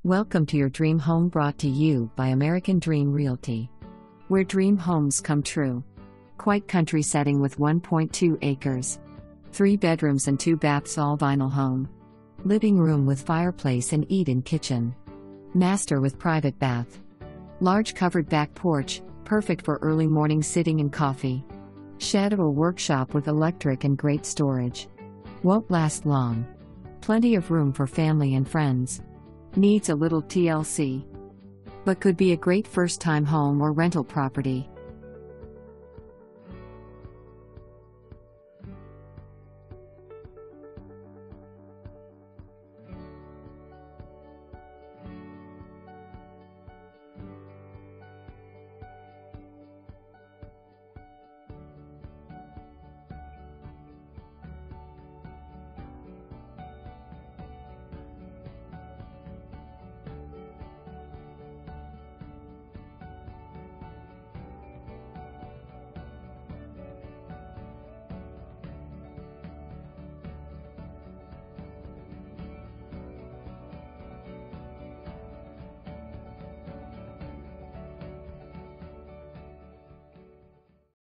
Welcome to your dream home, brought to you by American Dream Realty, where dream homes come true. Quite country setting with 1.2 acres. 3 bedrooms and 2 baths, all vinyl home. Living room with fireplace and eat-in kitchen. Master with private bath. Large covered back porch, perfect for early morning sitting and coffee. Shed or workshop with electric and great storage. Won't last long. Plenty of room for family and friends. Needs a little TLC, but could be a great first-time home or rental property.